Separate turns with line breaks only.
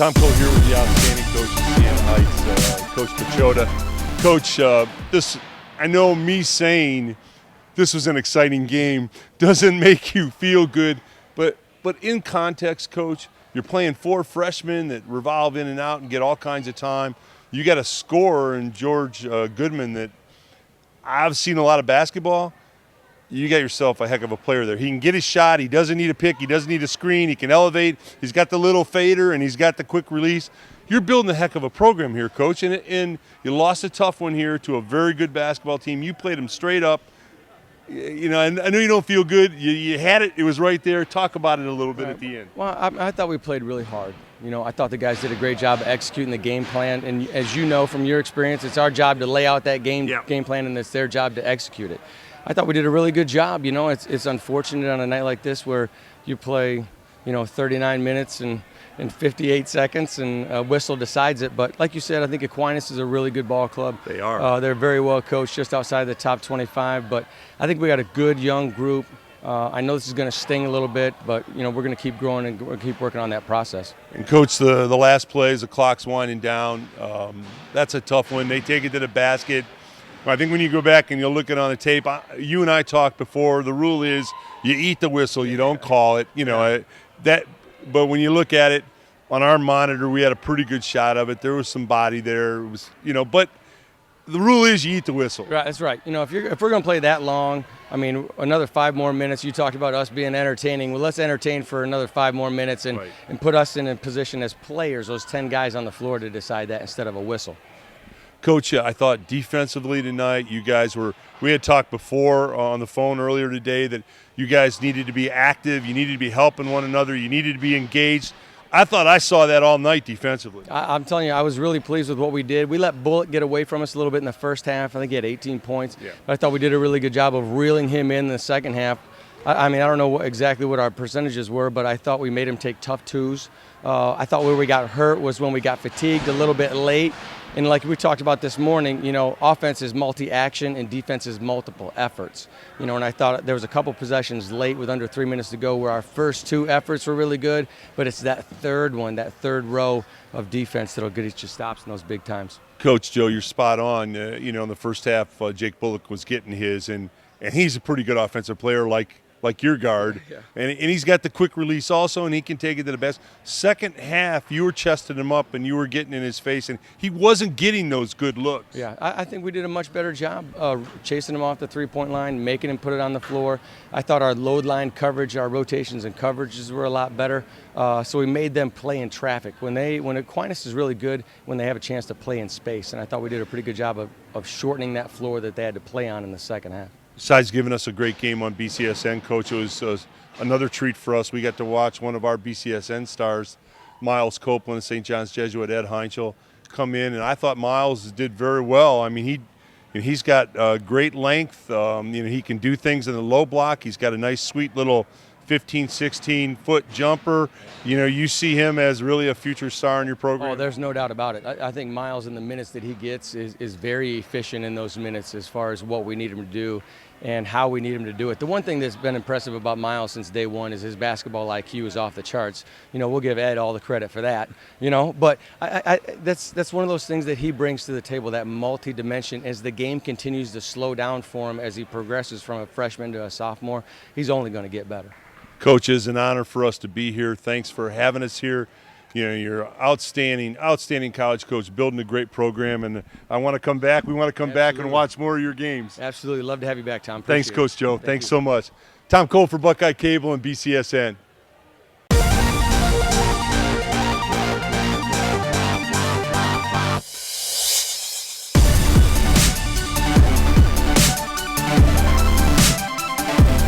Tom Cole here with the outstanding coach of Siena Heights, Coach Pechota. Coach, I know me saying this was an exciting game doesn't make you feel good, but in context, Coach, you're playing 4 freshmen that revolve in and out and get all kinds of time. You got a scorer in George Goodman that I've seen a lot of basketball. You got yourself a heck of a player there. He can get his shot. He doesn't need a pick. He doesn't need a screen. He can elevate. He's got the little fader, and he's got the quick release. You're building a heck of a program here, Coach, and you lost a tough one here to a very good basketball team. You played them straight up. You know, and I know you don't feel good. You had it. It was right there. Talk about it a little bit at the end.
Well, I thought we played really hard. You know, I thought the guys did a great job of executing the game plan. And as you know from your experience, it's our job to lay out that game plan, and it's their job to execute it. I thought we did a really good job. You know, it's unfortunate on a night like this where you play, 39 minutes and 58 seconds and a whistle decides it. But like you said, I think Aquinas is a really good ball club.
They are.
They're very well coached, just outside the top 25. But I think we got a good young group. I know this is going to sting a little bit, but we're going to keep growing and we're keep working on that process.
And Coach, the last plays, the clock's winding down. That's a tough one. They take it to the basket. I think when you go back and you look at it on the tape, you and I talked before. The rule is you eat the whistle, you don't call it. But when you look at it on our monitor, we had a pretty good shot of it. There was some body there. It was, but the rule is you eat the whistle.
Right, that's right. If we're going to play that long, another 5 more minutes. You talked about us being entertaining. Well, let's entertain for another 5 more minutes and put us in a position as players, those 10 guys on the floor, to decide that instead of a whistle.
Coach, I thought defensively tonight, we had talked before on the phone earlier today that you guys needed to be active, you needed to be helping one another, you needed to be engaged. I thought I saw that all night defensively.
I'm telling you, I was really pleased with what we did. We let Bullock get away from us a little bit in the first half. I think he had 18 points. Yeah. But I thought we did a really good job of reeling him in the second half. I don't know exactly what our percentages were, but I thought we made him take tough twos. I thought where we got hurt was when we got fatigued a little bit late. And like we talked about this morning, offense is multi-action and defense is multiple efforts. And I thought there was a couple possessions late with under 3 minutes to go where our first 2 efforts were really good, but it's that third one, that third row of defense that'll get you stops in those big times.
Coach Joe, you're spot on. In the first half, Jake Bullock was getting his, and he's a pretty good offensive player like your guard. Yeah. And he's got the quick release also, and he can take it to the best. Second half, you were chesting him up, and you were getting in his face, and he wasn't getting those good looks.
Yeah, I think we did a much better job chasing him off the three-point line, making him put it on the floor. I thought our load line coverage, our rotations and coverages were a lot better. So we made them play in traffic. When Aquinas is really good when they have a chance to play in space, and I thought we did a pretty good job of shortening that floor that they had to play on in the second half.
Besides giving us a great game on BCSN, Coach, it was another treat for us. We got to watch one of our BCSN stars, Miles Copeland, St. John's Jesuit, Ed Heinschel, come in, and I thought Miles did very well. He's got great length. He can do things in the low block. He's got a nice, sweet little 15, 16-foot jumper. You see him as really a future star in your program.
Oh, there's no doubt about it. I think Miles, in the minutes that he gets, is very efficient in those minutes as far as what we need him to do and how we need him to do it. The one thing that's been impressive about Miles since day one is his basketball IQ is off the charts. We'll give Ed all the credit for that, But that's one of those things that he brings to the table, that multi-dimension. As the game continues to slow down for him as he progresses from a freshman to a sophomore, he's only going to get better.
Coach, it's an honor for us to be here. Thanks for having us here. You're outstanding college coach, building a great program, and I want to come back. We want to come back and watch more of your games.
Absolutely. Love to have you back, Tom.
Thanks, Coach Joe. Thanks so much. Tom Cole for Buckeye Cable and BCSN.